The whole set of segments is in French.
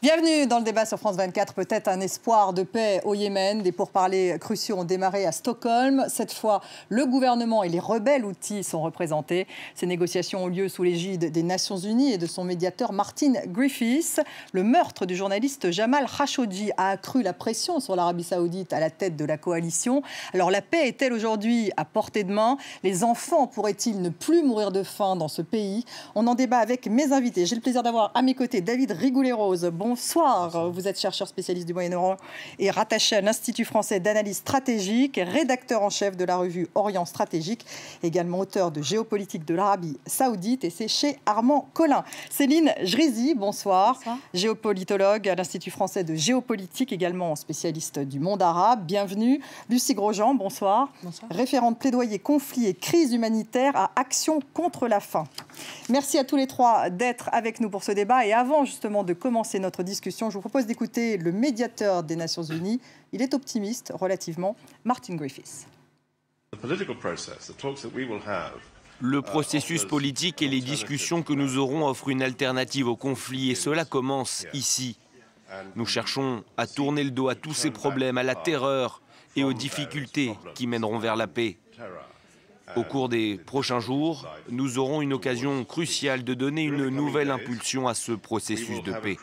Bienvenue dans le débat sur France 24. Peut-être un espoir de paix au Yémen. Des pourparlers cruciaux ont démarré à Stockholm. Cette fois, le gouvernement et les rebelles houthis sont représentés. Ces négociations ont lieu sous l'égide des Nations Unies et de son médiateur Martin Griffiths. Le meurtre du journaliste Jamal Khashoggi a accru la pression sur l'Arabie Saoudite à la tête de la coalition. Alors la paix est-elle aujourd'hui à portée de main? Les enfants pourraient-ils ne plus mourir de faim dans ce pays? On en débat avec mes invités. J'ai le plaisir d'avoir à mes côtés David Rigoulet-Rose. Bonsoir, vous êtes chercheur spécialiste du Moyen-Orient et rattaché à l'Institut français d'analyse stratégique, rédacteur en chef de la revue Orient Stratégique, également auteur de Géopolitique de l'Arabie Saoudite, et c'est chez Armand Collin. Céline Jrizi, bonsoir. Bonsoir. Géopolitologue à l'Institut français de géopolitique, également spécialiste du monde arabe. Bienvenue. Lucie Grosjean, bonsoir. Bonsoir. Référente plaidoyer conflit et crise humanitaire à Action contre la faim. Merci à tous les trois d'être avec nous pour ce débat. Et avant justement de commencer notre discussion, je vous propose d'écouter le médiateur des Nations Unies. Il est optimiste relativement, Martin Griffiths. Le processus politique et les discussions que nous aurons offrent une alternative au conflit et cela commence ici. Nous cherchons à tourner le dos à tous ces problèmes, à la terreur et aux difficultés qui mèneront vers la paix. Au cours des prochains jours, nous aurons une occasion cruciale de donner une nouvelle impulsion à ce processus de paix.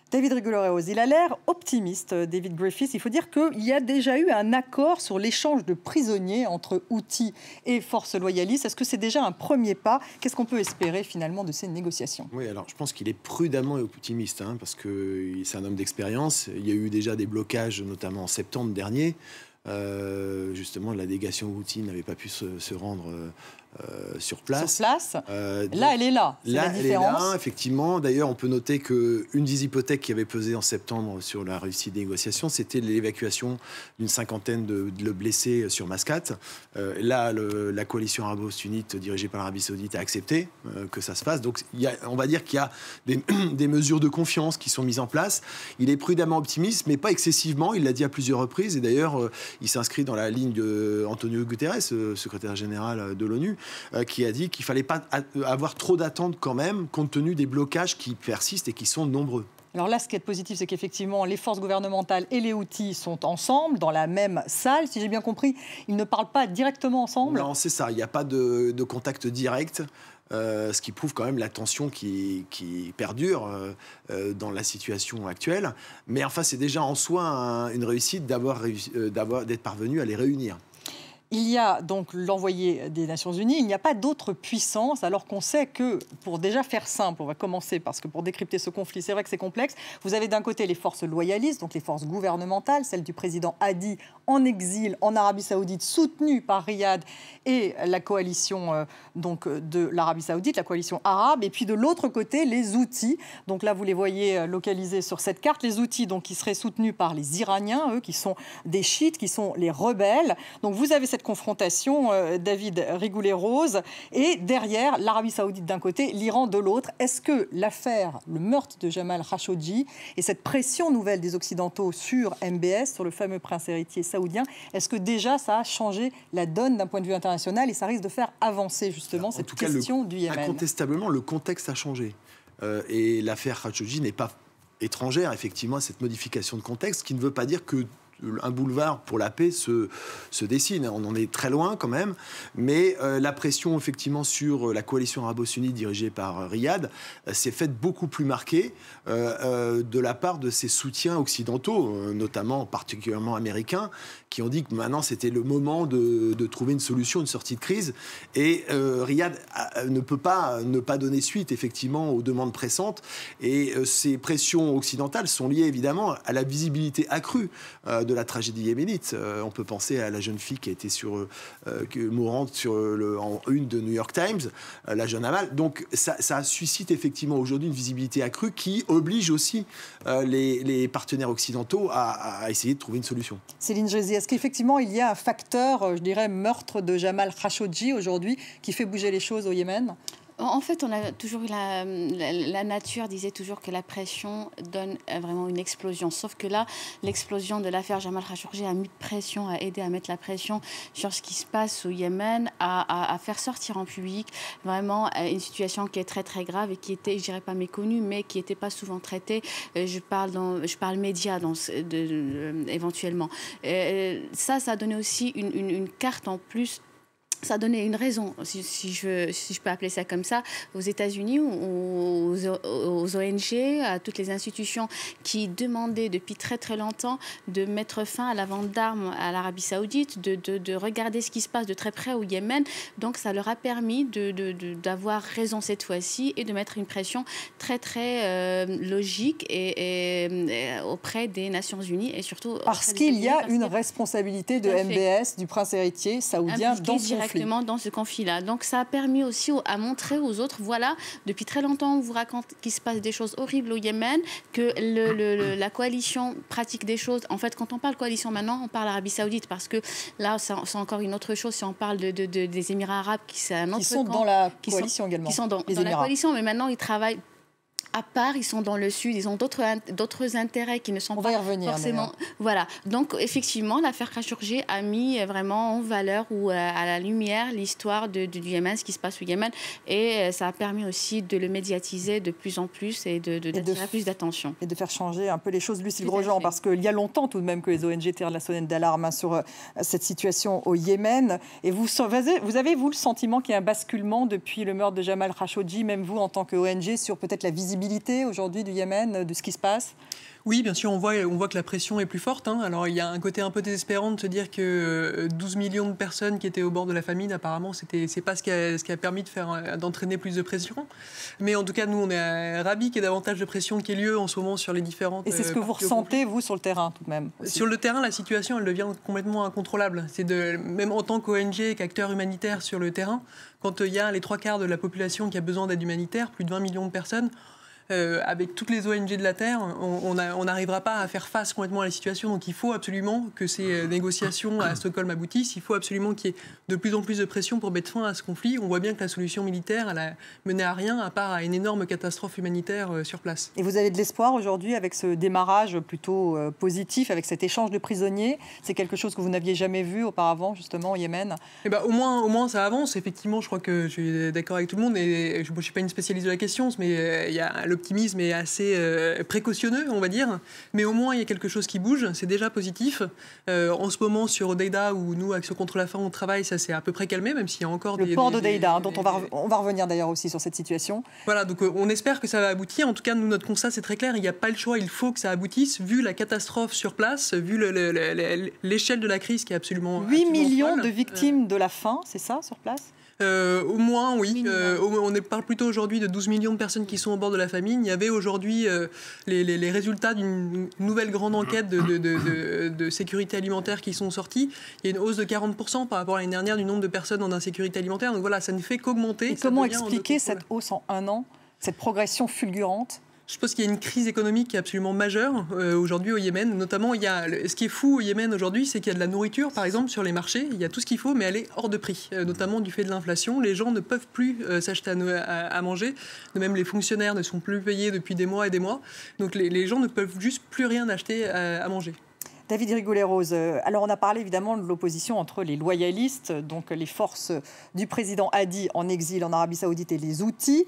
David Rigoulet-Rose, il a l'air optimiste, David Griffiths. Il faut dire qu'il y a déjà eu un accord sur l'échange de prisonniers entre Houthis et forces loyalistes. Est-ce que c'est déjà un premier pas? Qu'est-ce qu'on peut espérer finalement de ces négociations? Oui, alors je pense qu'il est prudemment optimiste, parce que c'est un homme d'expérience. Il y a eu déjà des blocages, notamment en septembre dernier. Justement, la délégation Houthi n'avait pas pu se rendre sur place. Là, elle est là. C'est la différence. Elle est là, effectivement. D'ailleurs, on peut noter qu'une des hypothèques qui avait pesé en septembre sur la réussite des négociations, c'était l'évacuation d'une cinquantaine de blessés sur Mascate. Là, la coalition arabo-sunnite dirigée par l'Arabie Saoudite a accepté que ça se fasse. Donc, on va dire qu'il y a des mesures de confiance qui sont mises en place. Il est prudemment optimiste, mais pas excessivement. Il l'a dit à plusieurs reprises. Et d'ailleurs, il s'inscrit dans la ligne d'Antonio Guterres, secrétaire général de l'ONU, qui a dit qu'il ne fallait pas avoir trop d'attentes quand même, compte tenu des blocages qui persistent et qui sont nombreux. Alors là, ce qui est positif, c'est qu'effectivement, les forces gouvernementales et les Houthis sont ensemble, dans la même salle. Si j'ai bien compris, ils ne parlent pas directement ensemble. Non, c'est ça. Il n'y a pas de contact direct. Ce qui prouve quand même la tension qui perdure dans la situation actuelle. Mais enfin, c'est déjà en soi une réussite d'être parvenu à les réunir. Il y a donc l'envoyé des Nations Unies, il n'y a pas d'autres puissances, alors qu'on sait que, pour déjà faire simple, on va commencer, parce que pour décrypter ce conflit, c'est vrai que c'est complexe, vous avez d'un côté les forces loyalistes, donc les forces gouvernementales, celles du président Hadi en exil en Arabie Saoudite, soutenues par Riyad et la coalition donc, de l'Arabie Saoudite, la coalition arabe, et puis de l'autre côté, les Houthis. Donc là, vous les voyez localisés sur cette carte, les Houthis donc, qui seraient soutenus par les Iraniens, eux, qui sont des chiites, qui sont les rebelles. Donc vous avez cette confrontation, David Rigoulet-Rose, et derrière, l'Arabie Saoudite d'un côté, l'Iran de l'autre. Est-ce que l'affaire, le meurtre de Jamal Khashoggi et cette pression nouvelle des Occidentaux sur MBS, sur le fameux prince héritier saoudien, est-ce que déjà ça a changé la donne d'un point de vue international et ça risque de faire avancer justement cette question du Yémen? Incontestablement, le contexte a changé. Et l'affaire Khashoggi n'est pas étrangère, effectivement, à cette modification de contexte, qui ne veut pas dire que un boulevard pour la paix se dessine. On en est très loin quand même, mais la pression effectivement sur la coalition arabo-sunnite dirigée par Riyad s'est faite beaucoup plus marquée de la part de ses soutiens occidentaux, notamment particulièrement américains, qui ont dit que maintenant c'était le moment de trouver une solution, une sortie de crise. Et Riyad ne peut pas ne pas donner suite effectivement aux demandes pressantes. Et ces pressions occidentales sont liées évidemment à la visibilité accrue de la tragédie yéménite. On peut penser à la jeune fille qui a été mourante en une de New York Times, la jeune Amal. Donc ça suscite effectivement aujourd'hui une visibilité accrue qui oblige aussi les partenaires occidentaux à essayer de trouver une solution. Céline Jrizi, est-ce qu'effectivement il y a un facteur, je dirais, meurtre de Jamal Khashoggi aujourd'hui qui fait bouger les choses au Yémen ? En fait, on a toujours eu la nature disait toujours que la pression donne vraiment une explosion. Sauf que là, l'explosion de l'affaire Jamal Khashoggi a mis pression, a aidé à mettre la pression sur ce qui se passe au Yémen, à faire sortir en public vraiment une situation qui est très très grave et qui était, je dirais pas méconnue, mais qui n'était pas souvent traitée. Je parle médias éventuellement. Ça a donné aussi une carte en plus. Ça a donné une raison, si je peux appeler ça comme ça, aux États-Unis, aux ONG, à toutes les institutions qui demandaient depuis très très longtemps de mettre fin à la vente d'armes à l'Arabie Saoudite, de regarder ce qui se passe de très près au Yémen. Donc ça leur a permis d'avoir raison cette fois-ci et de mettre une pression très très logique et auprès des Nations Unies et surtout... Parce qu'il y a une responsabilité de MBS, du prince héritier saoudien, dans ce conflit. Dans ce conflit-là. Donc ça a permis aussi à montrer aux autres, voilà, depuis très longtemps on vous raconte qu'il se passe des choses horribles au Yémen, que la coalition pratique des choses. En fait, quand on parle coalition maintenant, on parle Arabie Saoudite, parce que là, c'est encore une autre chose. Si on parle des Émirats arabes, qui sont dans la coalition également. Qui sont dans la coalition, mais maintenant ils travaillent à part, ils sont dans le sud, ils ont d'autres intérêts qui ne sont pas forcément... Voilà. Donc, effectivement, l'affaire Khashoggi a mis vraiment en valeur ou à la lumière l'histoire du Yémen, ce qui se passe au Yémen, et ça a permis aussi de le médiatiser de plus en plus et d'attirer plus d'attention. Et de faire changer un peu les choses, Lucile Grosjean, parce qu'il y a longtemps tout de même que les ONG tirent la sonnette d'alarme sur cette situation au Yémen. Et vous avez, vous, le sentiment qu'il y a un basculement depuis le meurtre de Jamal Khashoggi, même vous, en tant que ONG, sur peut-être la visibilité aujourd'hui du Yémen, de ce qui se passe? Oui, bien sûr, on voit que la pression est plus forte. Alors, il y a un côté un peu désespérant de se dire que 12 millions de personnes qui étaient au bord de la famine, apparemment, c'est pas ce qui a permis d'entraîner plus de pression. Mais en tout cas, nous, on est ravis qu'il y ait davantage de pression qui ait lieu en ce moment sur les différentes... Et c'est ce que vous ressentez, vous, sur le terrain, tout de même aussi. Sur le terrain, la situation, elle devient complètement incontrôlable. Même en tant qu'ONG, qu'acteur humanitaire sur le terrain, quand il y a les 3/4 de la population qui a besoin d'aide humanitaire, plus de 20 millions de personnes, avec toutes les ONG de la Terre, on n'arrivera pas à faire face complètement à la situation. Donc il faut absolument que ces négociations à Stockholm aboutissent. Il faut absolument qu'il y ait de plus en plus de pression pour mettre fin à ce conflit. On voit bien que la solution militaire, elle a mené à rien, à part à une énorme catastrophe humanitaire sur place. Et vous avez de l'espoir aujourd'hui avec ce démarrage plutôt positif, avec cet échange de prisonniers? C'est quelque chose que vous n'aviez jamais vu auparavant, justement, au Yémen? Au moins ça avance. Effectivement, je crois que je suis d'accord avec tout le monde. Et je ne suis pas une spécialiste de la question, mais il y a l'optimisme est assez précautionneux, on va dire, mais au moins il y a quelque chose qui bouge, c'est déjà positif. En ce moment, sur Hodeïda, où nous, Action contre la faim, on travaille, ça s'est à peu près calmé, même s'il y a encore le port d'Hodeïda, dont on va revenir d'ailleurs aussi sur cette situation. Voilà, donc on espère que ça va aboutir. En tout cas, nous, notre constat, c'est très clair, il n'y a pas le choix, il faut que ça aboutisse, vu la catastrophe sur place, vu l'échelle de la crise qui est absolument 8 millions folle. De victimes de la faim, c'est ça, sur place? Au moins, oui. On parle plutôt aujourd'hui de 12 millions de personnes qui sont au bord de la famine. Il y avait aujourd'hui les résultats d'une nouvelle grande enquête de sécurité alimentaire qui sont sortis. Il y a une hausse de 40% par rapport à l'année dernière du nombre de personnes en insécurité alimentaire. Donc voilà, ça ne fait qu'augmenter. Et comment expliquer cette hausse en un an, cette progression fulgurante? Je pense qu'il y a une crise économique qui est absolument majeure aujourd'hui au Yémen. Notamment, ce qui est fou au Yémen aujourd'hui, c'est qu'il y a de la nourriture, par exemple, sur les marchés. Il y a tout ce qu'il faut, mais elle est hors de prix, notamment du fait de l'inflation. Les gens ne peuvent plus s'acheter à manger. De même, les fonctionnaires ne sont plus payés depuis des mois et des mois. Donc les gens ne peuvent juste plus rien acheter à manger. David Rigoulet-Rose, alors on a parlé évidemment de l'opposition entre les loyalistes, donc les forces du président Hadi en exil en Arabie Saoudite et les Houthis.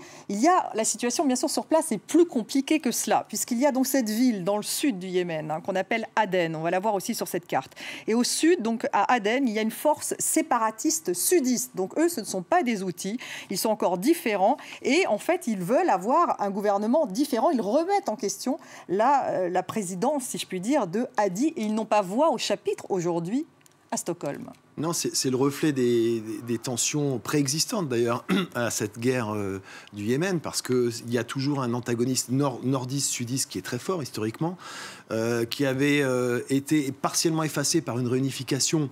La situation bien sûr sur place est plus compliquée que cela, puisqu'il y a donc cette ville dans le sud du Yémen qu'on appelle Aden, on va la voir aussi sur cette carte. Et au sud, donc à Aden, il y a une force séparatiste sudiste, donc eux ce ne sont pas des Houthis, ils sont encore différents et en fait ils veulent avoir un gouvernement différent, ils remettent en question la présidence, si je puis dire, de Hadi et ils n'ont pas voix au chapitre aujourd'hui à Stockholm. Non, c'est le reflet des tensions préexistantes d'ailleurs à cette guerre du Yémen, parce qu'il y a toujours un antagoniste nordiste-sudiste qui est très fort historiquement, qui avait été partiellement effacé par une réunification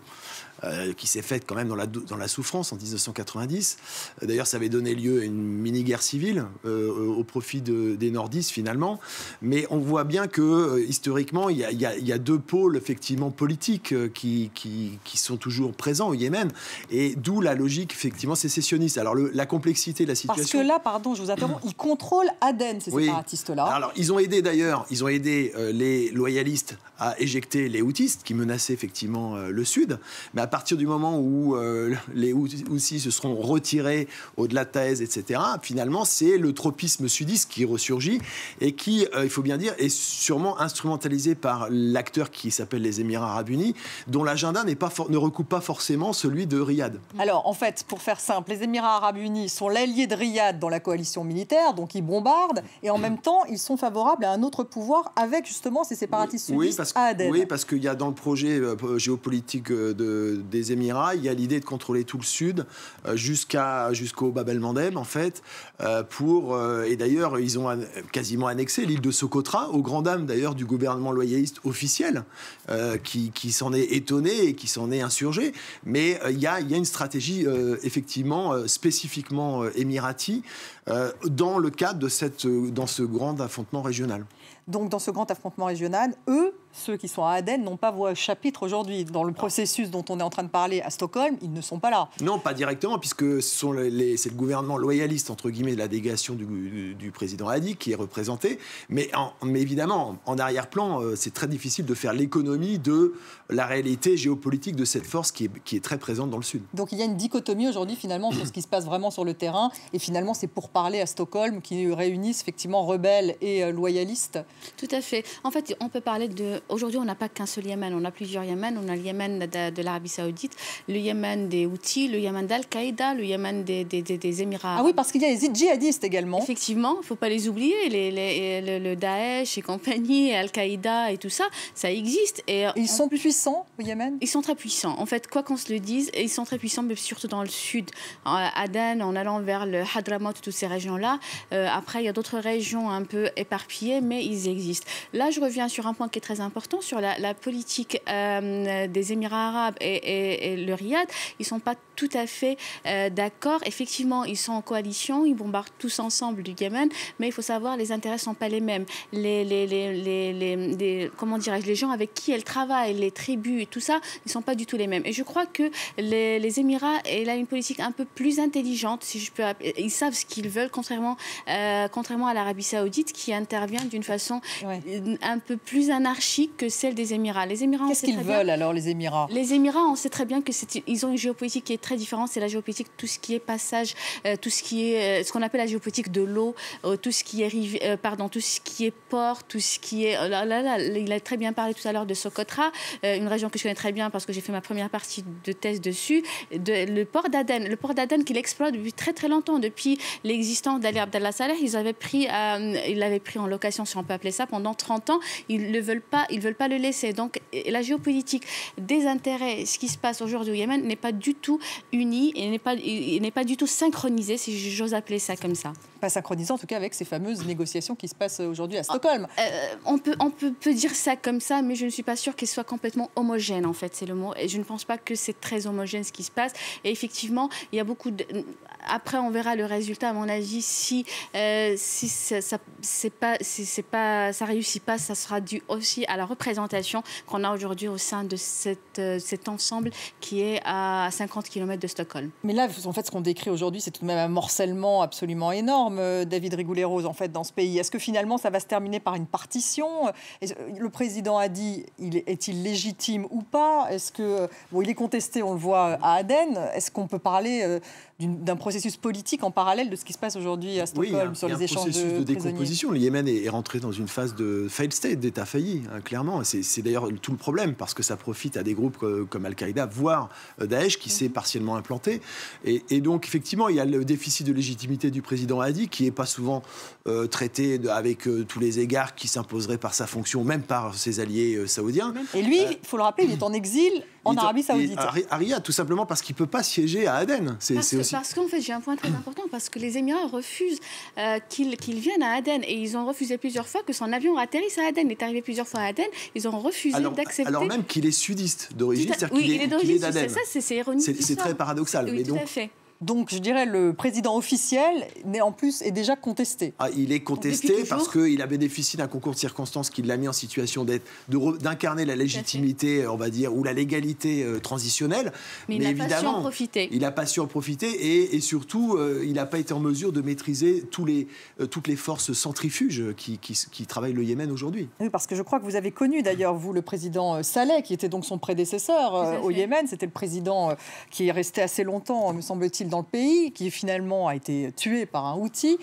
qui s'est faite quand même dans la souffrance en 1990. D'ailleurs, ça avait donné lieu à une mini-guerre civile au profit des nordistes finalement. Mais on voit bien que historiquement, il y a deux pôles effectivement politiques qui sont toujours présents au Yémen, et d'où la logique effectivement sécessionniste. Alors la complexité de la situation. Parce que là, pardon, je vous interromps, ils contrôlent Aden, ces séparatistes-là. Alors ils ont aidé les loyalistes à éjecter les houthis qui menaçaient effectivement le sud. Mais à partir du moment où les houthis se seront retirés au-delà de Taïz, etc., finalement, c'est le tropisme sudiste qui ressurgit et qui, il faut bien dire, est sûrement instrumentalisé par l'acteur qui s'appelle les Émirats Arabes Unis, dont l'agenda ne recoupe pas forcément celui de Riyad. Alors, en fait, pour faire simple, les Émirats Arabes Unis sont l'allié de Riyad dans la coalition militaire, donc ils bombardent, et en même temps, ils sont favorables à un autre pouvoir avec justement ces séparatistes sudistes à Aden. Oui, parce qu'il y a dans le projet géopolitique des Émirats, il y a l'idée de contrôler tout le sud jusqu'au Bab el-Mandeb, en fait, et d'ailleurs, ils ont quasiment annexé l'île de Socotra, aux grandes dames d'ailleurs du gouvernement loyaliste officiel, qui s'en est étonné et qui s'en est insurgé. Mais il y a une stratégie effectivement spécifiquement émirati dans le cadre dans ce grand affrontement régional. Donc, dans ce grand affrontement régional, ceux qui sont à Aden, n'ont pas voix au chapitre aujourd'hui. Dans le processus dont on est en train de parler à Stockholm, ils ne sont pas là. Non, pas directement, puisque c'est le gouvernement loyaliste, entre guillemets, de la délégation du président Hadi qui est représenté. Mais évidemment, en arrière-plan, c'est très difficile de faire l'économie de la réalité géopolitique de cette force qui est très présente dans le sud. Donc il y a une dichotomie aujourd'hui, finalement, sur ce qui se passe vraiment sur le terrain. Et finalement, c'est pour parler à Stockholm qui réunissent effectivement rebelles et loyalistes. Tout à fait. En fait, on peut parler de... Aujourd'hui, on n'a pas qu'un seul Yémen, on a plusieurs Yémen. On a le Yémen de l'Arabie Saoudite, le Yémen des Houthis, le Yémen d'Al-Qaïda, le Yémen des Émirats. Ah oui, parce qu'il y a les djihadistes également. Effectivement, il ne faut pas les oublier. Le Daesh et compagnie, et Al-Qaïda et tout ça, ça existe. Et ils sont plus puissants au Yémen ? Ils sont très puissants. En fait, quoi qu'on se le dise, ils sont très puissants, mais surtout dans le sud. À Aden, en allant vers le Hadramaut, toutes ces régions-là. Après, il y a d'autres régions un peu éparpillées, mais ils existent. Là, je reviens sur un point qui est très important, sur la politique des Émirats arabes et le Riyad. Ils ne sont pas tout à fait d'accord. Effectivement, ils sont en coalition, ils bombardent tous ensemble du Yémen, mais il faut savoir, les intérêts ne sont pas les mêmes. Comment dirais-je, les gens avec qui elles travaillent, les tribus et tout ça, ils ne sont pas du tout les mêmes. Et je crois que les Émirats, ils ont une politique un peu plus intelligente, si je peux appeler. Ils savent ce qu'ils veulent, contrairement à l'Arabie Saoudite, qui intervient d'une façon un peu plus anarchique que celle des Émirats. Les Émirats, qu'est-ce qu'ils veulent alors, les Émirats ? Les Émirats, on sait très bien qu'ils ont une géopolitique qui est très différente. C'est la géopolitique, tout ce qui est passage, tout ce qui est ce qu'on appelle la géopolitique de l'eau, tout ce qui est tout ce qui est port, tout ce qui est il a très bien parlé tout à l'heure de Socotra, une région que je connais très bien parce que j'ai fait ma première partie de thèse dessus, le port d'Aden qu'il exploite depuis très très longtemps, depuis l'existence d'Ali Abdallah Saleh. Ils l'avaient pris en location, si on peut appeler ça, pendant 30 ans. Ils ne veulent pas le laisser. Donc la géopolitique des intérêts, ce qui se passe aujourd'hui au Yémen, n'est pas du tout unie et n'est pas du tout synchronisée, si j'ose appeler ça comme ça. Pas synchronisée en tout cas avec ces fameuses négociations qui se passent aujourd'hui à Stockholm. On peut dire ça comme ça, mais je ne suis pas sûre qu'elles soient complètement homogènes, en fait, c'est le mot. Et je ne pense pas que c'est très homogène ce qui se passe. Et effectivement, il y a beaucoup de... Après, on verra le résultat, à mon avis. Si ça réussit pas, ça sera dû aussi à la représentation qu'on a aujourd'hui au sein de cet ensemble qui est à 50 km de Stockholm. Mais là, en fait, ce qu'on décrit aujourd'hui, c'est tout de même un morcellement absolument énorme, David Rigoulet-Rose, en fait, dans ce pays. Est-ce que finalement, ça va se terminer par une partition ? Le président Hadi, est-il légitime ou pas ? Est-ce que il est contesté, on le voit à Aden. Est-ce qu'on peut parler d'un processus politique en parallèle de ce qui se passe aujourd'hui à Stockholm sur les échanges de prisonniers ? Il y a un processus de décomposition. Le Yémen est rentré dans une phase de failed state, d'état failli, clairement. C'est d'ailleurs tout le problème, parce que ça profite à des groupes comme Al-Qaïda, voire Daesh, qui s'est partiellement implanté. Et donc, effectivement, il y a le déficit de légitimité du président Hadi. dit, qui n'est pas souvent traité avec tous les égards qui s'imposeraient par sa fonction, même par ses alliés saoudiens. Et lui, il faut le rappeler, il est en exil en Arabie Saoudite. À Riyad, tout simplement parce qu'il ne peut pas siéger à Aden. Parce qu'en fait, j'ai un point très important, parce que les Émirats refusent qu'il vienne à Aden. Et ils ont refusé plusieurs fois que son avion atterrisse à Aden. Il est arrivé plusieurs fois à Aden. Ils ont refusé d'accepter. Alors même qu'il est sudiste d'origine, c'est-à-dire qu'il est d'Aden. C'est ironique. C'est très paradoxal. Oui, mais tout à fait. Donc, je dirais, le président officiel, en plus, est déjà contesté. Il est contesté parce qu'il a bénéficié d'un concours de circonstances qui l'a mis en situation d'incarner la légitimité, on va dire, ou la légalité transitionnelle. Mais il n'a pas su en profiter. Il n'a pas su en profiter et surtout, il n'a pas été en mesure de maîtriser toutes les forces centrifuges qui travaillent le Yémen aujourd'hui. Oui, parce que je crois que vous avez connu, d'ailleurs, vous, le président Saleh, qui était donc son prédécesseur au Yémen. C'était le président qui est resté assez longtemps, me semble-t-il, dans le pays, qui finalement a été tué par un Houthi.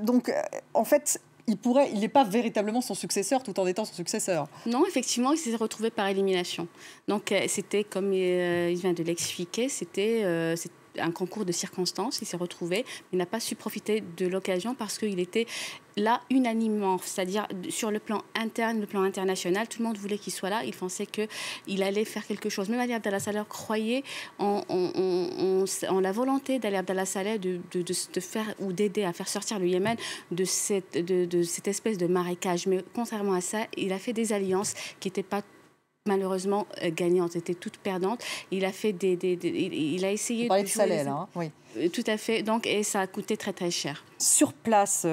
Donc, en fait, il n'est pas véritablement son successeur tout en étant son successeur. Non, effectivement, il s'est retrouvé par élimination. Donc, c'était, comme il vient de l'expliquer, c'était un concours de circonstances. Il s'est retrouvé, mais il n'a pas su profiter de l'occasion parce qu'il était là unanimement, c'est-à-dire sur le plan interne, le plan international, tout le monde voulait qu'il soit là. Il pensait qu'il allait faire quelque chose. Même Ali Abdallah Saleh croyait en la volonté d'Ali Abdallah Saleh de faire ou d'aider à faire sortir le Yémen de cette espèce de marécage. Mais contrairement à ça, il a fait des alliances qui n'étaient pas malheureusement gagnantes, étaient toutes perdantes. Il a fait il a essayé de jouer Saleh, là, hein, oui. Tout à fait. Donc, et ça a coûté très très cher. Sur place,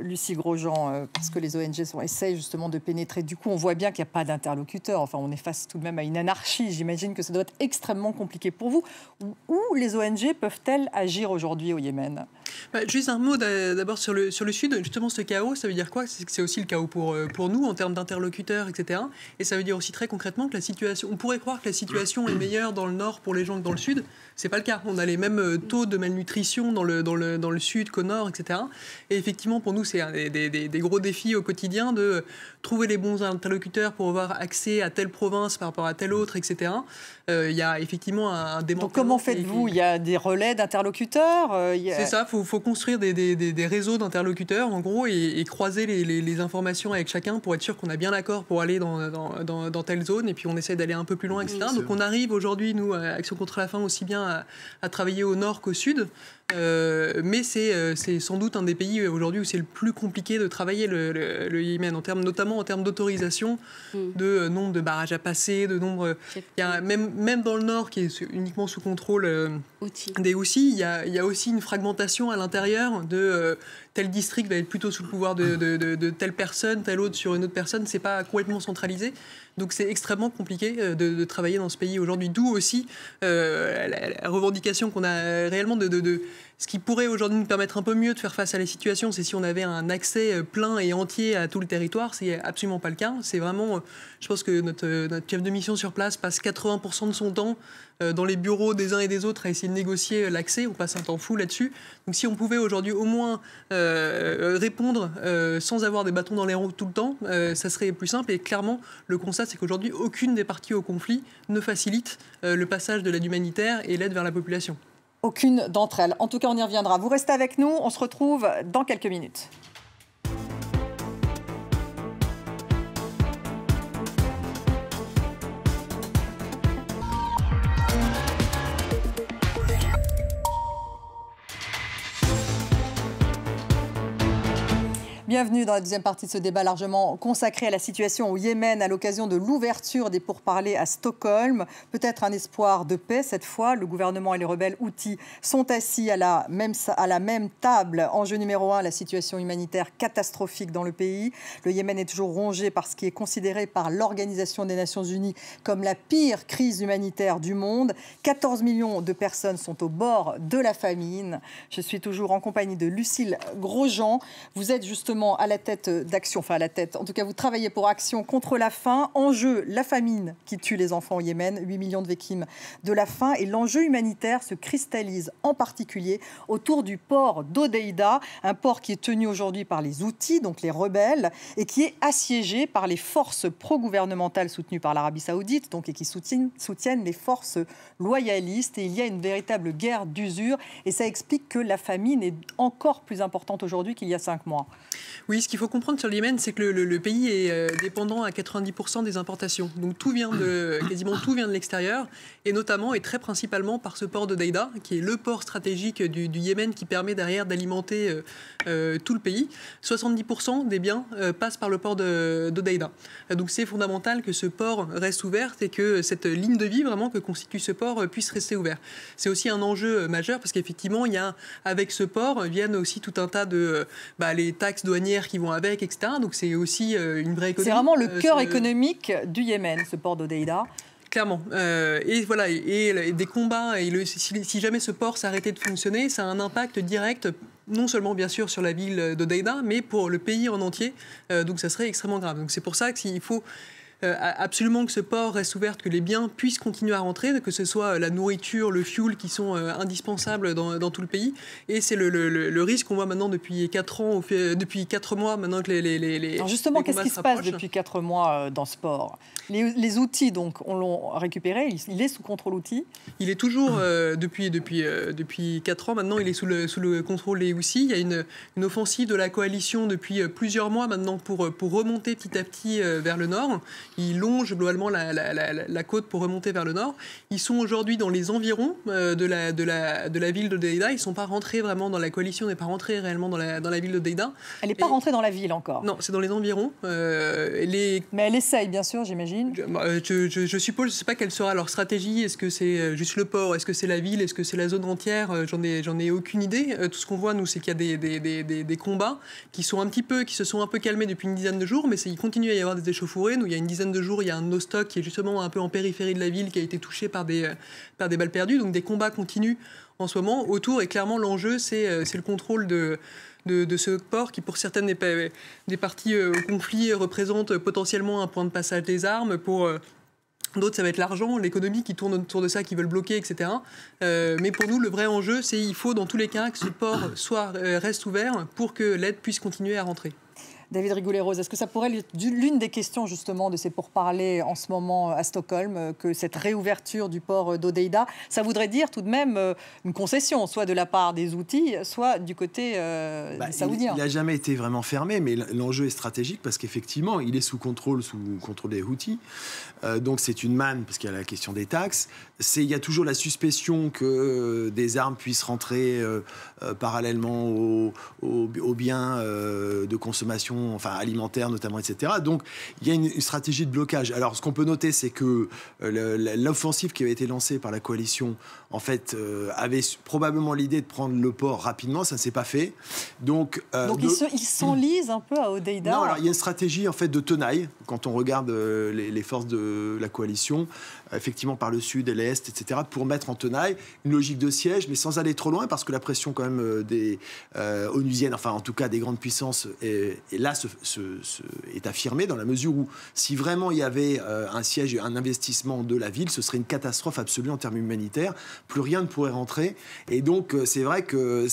Lucie Grosjean, parce que les ONG essayent justement de pénétrer. Du coup, on voit bien qu'il n'y a pas d'interlocuteur. Enfin, on est face tout de même à une anarchie. J'imagine que ça doit être extrêmement compliqué pour vous. Où les ONG peuvent-elles agir aujourd'hui au Yémen ? Juste un mot d'abord sur le Sud. Justement, ce chaos, ça veut dire quoi ? C'est aussi le chaos pour nous en termes d'interlocuteurs, etc. Et ça veut dire aussi très concrètement que la situation... On pourrait croire que la situation est meilleure dans le Nord pour les gens que dans le Sud. C'est pas le cas. On a les mêmes taux de malnutrition dans le Sud qu'au Nord, etc. Et effectivement, pour nous, c'est un des gros défis au quotidien de trouver les bons interlocuteurs pour avoir accès à telle province par rapport à telle autre, etc. Il y a effectivement un démantèlement. Donc comment faites-vous ? Il y a des relais d'interlocuteurs C'est ça, il faut construire des réseaux d'interlocuteurs, en gros, et croiser les informations avec chacun pour être sûr qu'on a bien l'accord pour aller dans telle zone, et puis on essaie d'aller un peu plus loin, etc. Donc on arrive aujourd'hui, nous, à Action contre la faim, aussi bien à travailler au nord qu'au sud. Mais c'est sans doute un des pays aujourd'hui où c'est le plus compliqué de travailler le Yémen, notamment en termes d'autorisation, de nombre de barrages à passer, de nombre... Il y a même dans le nord, qui est uniquement sous contrôle des Houthis, il y a aussi une fragmentation à l'intérieur de... tel district va être plutôt sous le pouvoir de telle personne, telle autre sur une autre personne. C'est pas complètement centralisé. Donc c'est extrêmement compliqué de travailler dans ce pays aujourd'hui. D'où aussi la revendication qu'on a réellement de ce qui pourrait aujourd'hui nous permettre un peu mieux de faire face à la situation, c'est si on avait un accès plein et entier à tout le territoire. C'est absolument pas le cas. C'est vraiment, je pense que notre chef de mission sur place passe 80% de son temps dans les bureaux des uns et des autres à essayer de négocier l'accès. On passe un temps fou là-dessus. Donc si on pouvait aujourd'hui au moins répondre sans avoir des bâtons dans les roues tout le temps, ça serait plus simple. Et clairement, le constat, c'est qu'aujourd'hui, aucune des parties au conflit ne facilite le passage de l'aide humanitaire et l'aide vers la population. Aucune d'entre elles. En tout cas, on y reviendra. Vous restez avec nous. On se retrouve dans quelques minutes. Bienvenue dans la deuxième partie de ce débat largement consacré à la situation au Yémen à l'occasion de l'ouverture des pourparlers à Stockholm. Peut-être un espoir de paix cette fois. Le gouvernement et les rebelles houthis sont assis à la même table. Enjeu numéro 1, la situation humanitaire catastrophique dans le pays. Le Yémen est toujours rongé par ce qui est considéré par l'Organisation des Nations Unies comme la pire crise humanitaire du monde. 14 millions de personnes sont au bord de la famine. Je suis toujours en compagnie de Lucie Grosjean. Vous êtes justement gouvernement à la tête d'Action, enfin à la tête, en tout cas vous travaillez pour Action contre la faim. Enjeu, la famine qui tue les enfants au Yémen, 8 millions de victimes de la faim. Et l'enjeu humanitaire se cristallise en particulier autour du port d'Hodeïda, un port qui est tenu aujourd'hui par les Houthis, donc les rebelles, et qui est assiégé par les forces pro-gouvernementales soutenues par l'Arabie Saoudite, donc, et qui soutiennent les forces loyalistes. Et il y a une véritable guerre d'usure, et ça explique que la famine est encore plus importante aujourd'hui qu'il y a 5 mois. Oui, ce qu'il faut comprendre sur le Yémen, c'est que le pays est dépendant à 90% des importations. Donc quasiment tout vient de l'extérieur, et notamment et très principalement par ce port d'Hodeïda, qui est le port stratégique du Yémen qui permet derrière d'alimenter tout le pays. 70% des biens passent par le port d'Hodeïda. Donc c'est fondamental que ce port reste ouvert et que cette ligne de vie vraiment que constitue ce port puisse rester ouvert. C'est aussi un enjeu majeur parce qu'effectivement, avec ce port viennent aussi tout un tas de les taxes douanières qui vont avec, etc. Donc c'est aussi une vraie économie. C'est vraiment le cœur économique du Yémen, ce port d'Hodeïda. Clairement. Et voilà, et des combats, et si jamais ce port s'arrêtait de fonctionner, ça a un impact direct, non seulement bien sûr sur la ville d'Hodeïda, mais pour le pays en entier. Donc ça serait extrêmement grave. Donc c'est pour ça qu'il faut absolument que ce port reste ouvert, que les biens puissent continuer à rentrer, que ce soit la nourriture, le fuel qui sont indispensables dans tout le pays. Et c'est le risque qu'on voit maintenant depuis 4 mois maintenant que les Alors justement, qu'est-ce qui se passe depuis 4 mois dans ce port ? Les Houthis, donc, on l'a récupéré, il est sous contrôle Houthi ? Il est toujours, depuis 4 ans maintenant, il est sous le contrôle des Houthis. Il y a une offensive de la coalition depuis plusieurs mois maintenant pour remonter petit à petit vers le nord. Ils longent globalement la côte pour remonter vers le nord. Ils sont aujourd'hui dans les environs de la ville d'Hodeïda. Ils ne sont pas rentrés vraiment dans la coalition, n'est pas rentré réellement dans la ville d'Hodeïda. Elle n'est pas rentrée dans la ville encore. Non, c'est dans les environs. Mais elle essaye, bien sûr, j'imagine. Je suppose, je ne sais pas quelle sera leur stratégie. Est-ce que c'est juste le port ? Est-ce que c'est la ville ? Est-ce que c'est la zone entière ? J'en ai aucune idée. Tout ce qu'on voit, nous, c'est qu'il y a des combats qui se sont un peu calmés depuis une dizaine de jours, mais il continue à y avoir des échauffourées. Nous, il y a une dizaine de jours, il y a un Nostoc qui est justement un peu en périphérie de la ville qui a été touché par des balles perdues. Donc des combats continuent en ce moment autour. Et clairement, l'enjeu, c'est le contrôle de ce port qui, pour certaines des parties au conflit, représente potentiellement un point de passage des armes. Pour d'autres, ça va être l'argent, l'économie qui tourne autour de ça, qui veulent bloquer, etc. Mais pour nous, le vrai enjeu, c'est qu'il faut dans tous les cas que ce port reste ouvert pour que l'aide puisse continuer à rentrer. David Rigoulet-Rose, est-ce que ça pourrait être l'une des questions justement de ces pourparlers en ce moment à Stockholm, que cette réouverture du port d'Hodeïda, ça voudrait dire tout de même une concession, soit de la part des Houthis, soit du côté des Saoudiens. Il n'a jamais été vraiment fermé, mais l'enjeu est stratégique parce qu'effectivement, il est sous contrôle des Houthis. Donc c'est une manne parce qu'il y a la question des taxes. Il y a toujours la suspicion que des armes puissent rentrer parallèlement aux biens de consommation, enfin alimentaire notamment, etc. Donc il y a une stratégie de blocage. Alors ce qu'on peut noter, c'est que l'offensive qui avait été lancée par la coalition, en fait, avait probablement l'idée de prendre le port rapidement. Ça ne s'est pas fait. Donc ils s'enlisent un peu à Hodeïda. Non, alors il y a une stratégie en fait de tenaille quand on regarde les forces de la coalition, effectivement par le sud et l'est, etc., pour mettre en tenaille une logique de siège, mais sans aller trop loin, parce que la pression quand même des onusiennes, enfin en tout cas des grandes puissances, est là est affirmée dans la mesure où si vraiment il y avait un siège, un investissement de la ville, ce serait une catastrophe absolue en termes humanitaires. Plus rien ne pourrait rentrer. Et donc c'est vrai que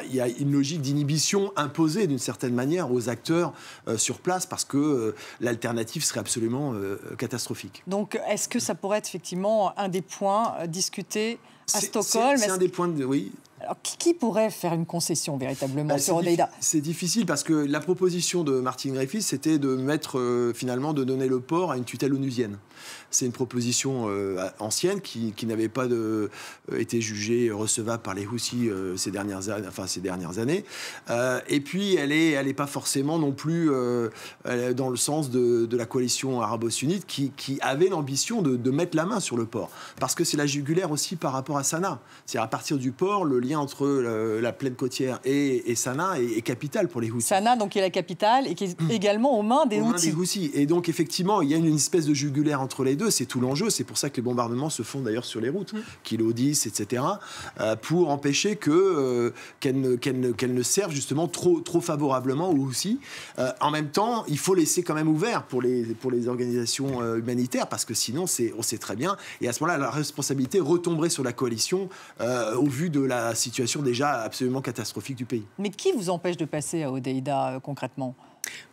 il y a une logique d'inhibition imposée d'une certaine manière aux acteurs sur place, parce que l'alternative serait absolument catastrophique. Donc est-ce que ça pourrait être effectivement un des points discutés à Stockholm? C'est un des points oui. Alors, qui pourrait faire une concession véritablement sur Hodeïda? C'est difficile parce que la proposition de Martin Griffiths, c'était de mettre finalement de donner le port à une tutelle onusienne. C'est une proposition ancienne qui n'avait pas été jugée recevable par les Houthis ces dernières années. Et puis elle est pas forcément non plus dans le sens de la coalition arabo-sunnite qui avait l'ambition de mettre la main sur le port, parce que c'est la jugulaire aussi par rapport à Sanaa. C'est-à-dire à partir du port, le lien entre la plaine côtière et Sanaa est capital pour les Houthis. Sanaa, donc, qui est la capitale et qui est également aux mains des Houthis. Et donc, effectivement, il y a une espèce de jugulaire entre les deux. C'est tout l'enjeu. C'est pour ça que les bombardements se font d'ailleurs sur les routes, Kilo 10, etc., pour empêcher qu'elles ne servent justement trop favorablement aux Houthis. En même temps, il faut laisser quand même ouvert pour les organisations humanitaires, parce que sinon, on sait très bien. Et à ce moment-là, la responsabilité retomberait sur la coalition au vu de la situation déjà absolument catastrophique du pays. Mais qui vous empêche de passer à Hodeïda concrètement ?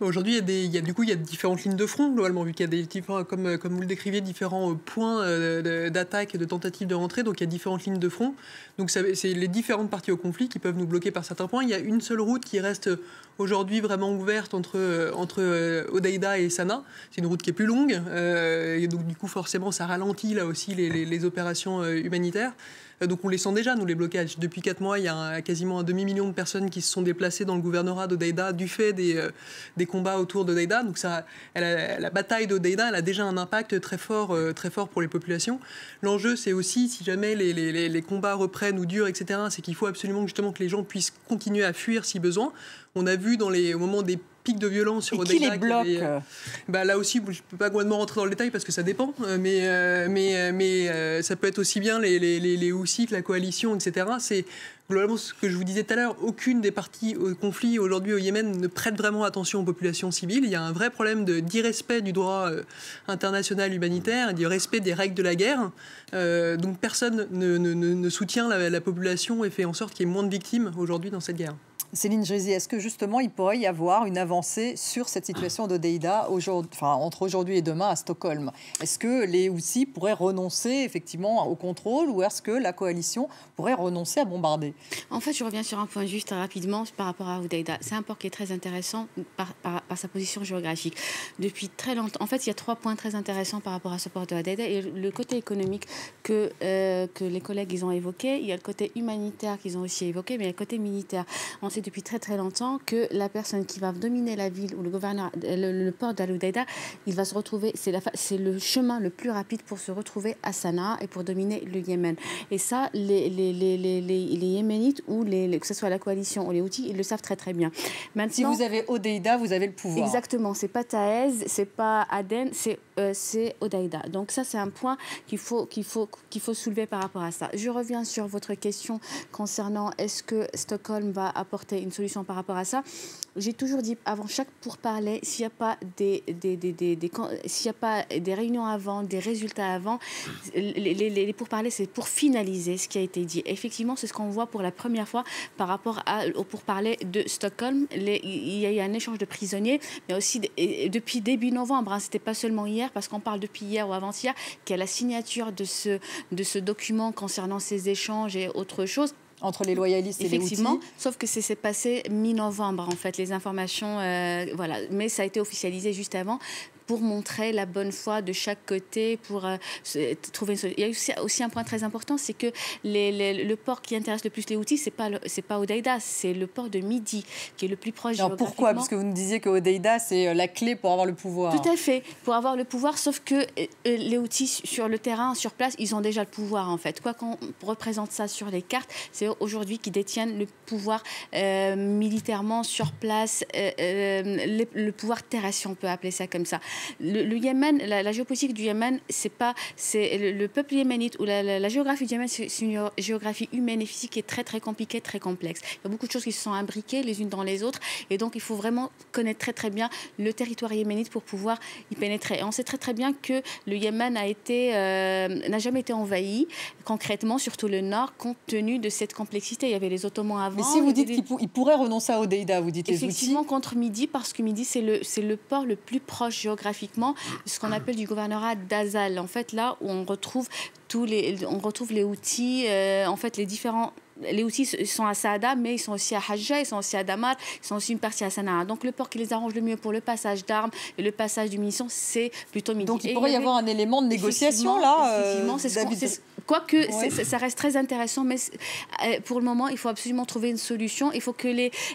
Aujourd'hui, il y a différentes lignes de front, globalement, vu qu'il y a comme vous le décriviez, différents points d'attaque et de tentatives de rentrée. Donc, il y a différentes lignes de front. Donc, c'est les différentes parties au conflit qui peuvent nous bloquer par certains points. Il y a une seule route qui reste aujourd'hui vraiment ouverte entre Hodeïda et Sanaa. C'est une route qui est plus longue. Et donc, du coup, forcément, ça ralentit là aussi les opérations humanitaires. Donc on les sent déjà, nous, les blocages. Depuis 4 mois, il y a quasiment un demi-million de personnes qui se sont déplacées dans le gouvernorat d'Hodeïda du fait des combats autour d'Hodeïda. Donc la bataille d'Hodeïda, elle a déjà un impact très fort pour les populations. L'enjeu, c'est aussi, si jamais les combats reprennent ou durent, etc., c'est qu'il faut absolument justement que les gens puissent continuer à fuir si besoin. On a vu au moment des pics de violence sur Hodeïda. Qui les bloque là aussi, je ne peux pas complètement rentrer dans le détail parce que ça dépend, mais ça peut être aussi bien les Houthis que la coalition, etc. C'est globalement ce que je vous disais tout à l'heure, aucune des parties au conflit aujourd'hui au Yémen ne prête vraiment attention aux populations civiles. Il y a un vrai problème d'irrespect du droit international humanitaire, du respect des règles de la guerre. Donc personne ne soutient la population et fait en sorte qu'il y ait moins de victimes aujourd'hui dans cette guerre. Céline Jésy, est-ce que justement il pourrait y avoir une avancée sur cette situation d'Hodeïda entre aujourd'hui et demain à Stockholm? Est-ce que les Houthis pourraient renoncer effectivement au contrôle ou est-ce que la coalition pourrait renoncer à bombarder? En fait, je reviens sur un point juste rapidement par rapport à Hodeïda. C'est un port qui est très intéressant par sa position géographique. Depuis très longtemps, en fait, il y a 3 points très intéressants par rapport à ce port de Hodeïda. Et le côté économique que les collègues ils ont évoqué, il y a le côté humanitaire qu'ils ont aussi évoqué, mais il y a le côté militaire. On sait depuis très très longtemps que la personne qui va dominer la ville ou le port d'Al-Hodeïda, il va se retrouver, c'est le chemin le plus rapide pour se retrouver à Sanaa et pour dominer le Yémen. Et ça, les Yéménites ou que ce soit la coalition ou les Houthis, ils le savent très très bien. Maintenant, si vous avez Hodeïda, vous avez le pouvoir. Exactement, c'est pas Taez, c'est pas Aden, c'est Hodeïda. Donc ça, c'est un point qu'il faut soulever par rapport à ça. Je reviens sur votre question concernant est-ce que Stockholm va apporter une solution par rapport à ça. J'ai toujours dit avant chaque pourparler, s'il n'y a pas des réunions avant, des résultats avant, les pourparlers, c'est pour finaliser ce qui a été dit. Effectivement, c'est ce qu'on voit pour la première fois par rapport au pourparler de Stockholm. Il y a eu un échange de prisonniers, mais aussi depuis début novembre. C'était pas seulement hier, parce qu'on parle depuis hier ou avant-hier, qu'il y a la signature de ce document concernant ces échanges et autre chose. Entre les loyalistes et les Houthis. Sauf que c'est passé mi-novembre, en fait, les informations, voilà. Mais ça a été officialisé juste avant pour montrer la bonne foi de chaque côté, pour trouver une solution. Il y a aussi un point très important, c'est que le port qui intéresse le plus les Houthis, c'est pas Hodeïda, c'est le port de Midi, qui est le plus proche géographiquement. Pourquoi? Parce que vous nous disiez que Hodeïda, c'est la clé pour avoir le pouvoir. Tout à fait, pour avoir le pouvoir, sauf que les Houthis, sur le terrain, sur place, ils ont déjà le pouvoir, en fait. Quoi qu'on représente ça sur les cartes, c'est aujourd'hui qu'ils détiennent le pouvoir militairement sur place, le pouvoir terrestre, si on peut appeler ça comme ça. Le Yémen, la géopolitique du Yémen, c'est le peuple yéménite ou la géographie du Yémen, c'est une géographie humaine et physique qui est très très compliquée, très complexe. Il y a beaucoup de choses qui se sont imbriquées les unes dans les autres, et donc il faut vraiment connaître très très bien le territoire yéménite pour pouvoir y pénétrer. Et on sait très très bien que le Yémen n'a jamais été envahi concrètement, surtout le nord, compte tenu de cette complexité. Il y avait les Ottomans avant. Mais si vous dites qu'il pourrait renoncer à Hodeïda, vous dites les Houthis. Effectivement, contre Midi, parce que Midi, c'est le port le plus proche géographiquement, ce qu'on appelle du gouvernorat d'Azal. En fait, là où on retrouve les Houthis, en fait, les Houthis sont à Saada, mais ils sont aussi à Hajja, ils sont aussi à Damar, ils sont aussi une partie à Sanaa. Donc le port qui les arrange le mieux pour le passage d'armes et le passage de munitions, c'est plutôt Midi. Donc il pourrait y avoir un élément de négociation là. Effectivement, Quoique, ça reste très intéressant, mais pour le moment, il faut absolument trouver une solution. Il faut que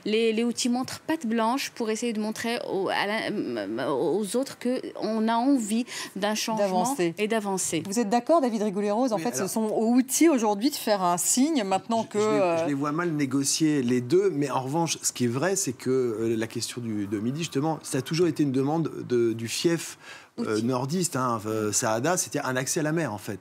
les Houthis montrent patte blanche pour essayer de montrer aux autres qu'on a envie d'un changement et d'avancer. Vous êtes d'accord, David Rigoulet-Rose? En fait, ce sont aux Houthis aujourd'hui de faire un signe maintenant que... Je les vois mal négocier les deux, mais en revanche, ce qui est vrai, c'est que la question de Midi, justement, ça a toujours été une demande du fief nordiste, Saada, c'était un accès à la mer en fait.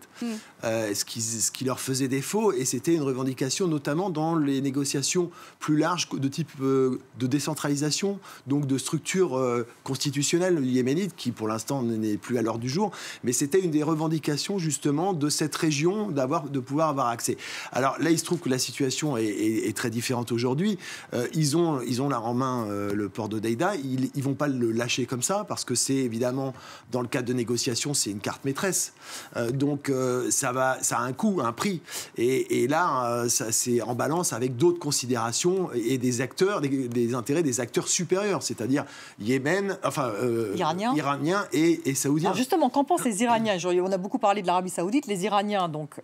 Ce qui leur faisait défaut, et c'était une revendication notamment dans les négociations plus larges de type de décentralisation, donc de structure constitutionnelle yéménite qui pour l'instant n'est plus à l'ordre du jour, mais c'était une des revendications justement de cette région de pouvoir avoir accès. Alors là, il se trouve que la situation est très différente aujourd'hui. Ils ont là en main le port d'Hodeïda, ils vont pas le lâcher comme ça parce que c'est évidemment dans le cadre de négociations, c'est une carte maîtresse. Donc, ça a un coût, un prix. Et là, c'est en balance avec d'autres considérations et des acteurs, des intérêts des acteurs supérieurs, c'est-à-dire Yémen, Iraniens et Saoudiens. Alors justement, qu'en pensent les Iraniens? On a beaucoup parlé de l'Arabie Saoudite. Les Iraniens, donc,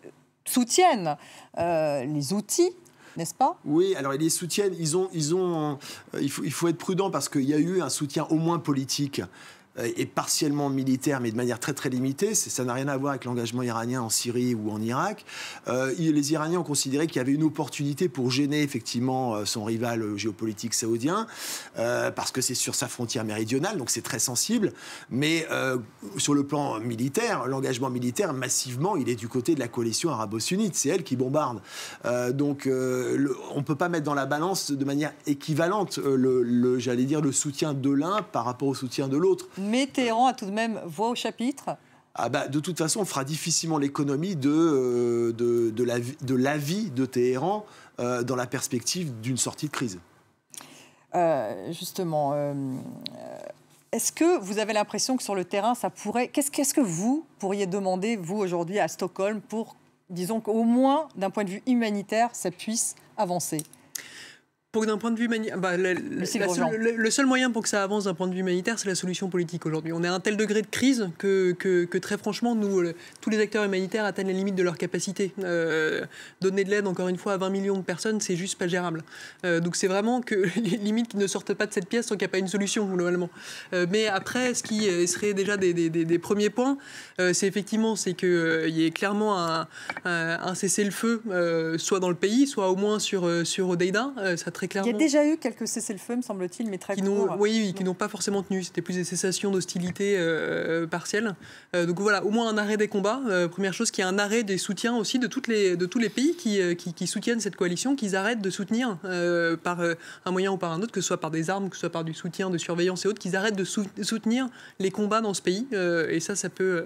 soutiennent les Houthis, n'est-ce pas? Oui, alors ils les soutiennent. Il faut être prudent parce qu'il y a eu un soutien au moins politique et partiellement militaire, mais de manière très très limitée. Ça n'a rien à voir avec l'engagement iranien en Syrie ou en Irak. Les Iraniens ont considéré qu'il y avait une opportunité pour gêner effectivement son rival géopolitique saoudien, parce que c'est sur sa frontière méridionale, donc c'est très sensible. Mais sur le plan militaire, l'engagement militaire, massivement, il est du côté de la coalition arabo-sunnite. C'est elle qui bombarde. Donc on ne peut pas mettre dans la balance de manière équivalente j'allais dire, le soutien de l'un par rapport au soutien de l'autre. Mais Téhéran a tout de même voix au chapitre. De toute façon, on fera difficilement l'économie de l'avis de Téhéran dans la perspective d'une sortie de crise. Justement, est-ce que vous avez l'impression que sur le terrain, ça pourrait... Qu'est-ce que vous pourriez demander, vous, aujourd'hui, à Stockholm, pour, disons qu'au moins, d'un point de vue humanitaire, ça puisse avancer? Pour d'un point de vue humanitaire, le seul moyen pour que ça avance d'un point de vue humanitaire, c'est la solution politique aujourd'hui. On est à un tel degré de crise que très franchement, tous les acteurs humanitaires atteignent les limites de leur capacité. Donner de l'aide, encore une fois, à 20 millions de personnes, c'est juste pas gérable. Donc c'est vraiment que les limites ne sortent pas de cette pièce tant qu'il n'y a pas une solution, globalement. Mais après, ce qui serait déjà des premiers points, c'est qu'il y ait clairement un cessez-le-feu, soit dans le pays, soit au moins sur Hodeïda. Ça très clairement. Il y a déjà eu quelques cessez-le-feu, me semble-t-il, mais très courts. Oui, qui n'ont pas forcément tenu. C'était plus des cessations d'hostilité partielles. Donc voilà, au moins un arrêt des combats. Première chose, qu'il y ait un arrêt des soutiens aussi de tous les pays qui soutiennent cette coalition, qu'ils arrêtent de soutenir par un moyen ou par un autre, que ce soit par des armes, que ce soit par du soutien, de surveillance et autres, qu'ils arrêtent de soutenir les combats dans ce pays. Et ça peut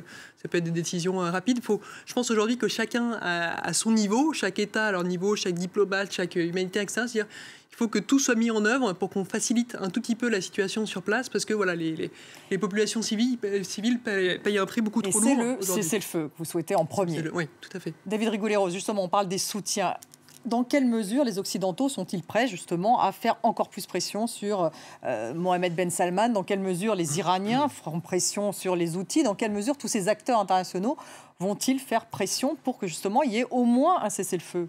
être des décisions rapides. Je pense aujourd'hui que chacun à son niveau, chaque État à leur niveau, chaque diplomate, chaque humanitaire, etc. C'est-à-dire, il faut que tout soit mis en œuvre pour qu'on facilite un tout petit peu la situation sur place, parce que voilà, les populations civiles payent un prix beaucoup trop lourd. Et c'est le cessez-le-feu que vous souhaitez en premier. Oui, tout à fait. David Rigoulet-Rose, justement, on parle des soutiens. Dans quelle mesure les Occidentaux sont-ils prêts justement à faire encore plus pression sur Mohamed Ben Salman? Dans quelle mesure les Iraniens feront pression sur les Houthis? Dans quelle mesure tous ces acteurs internationaux vont-ils faire pression pour que justement il y ait au moins un cessez-le-feu?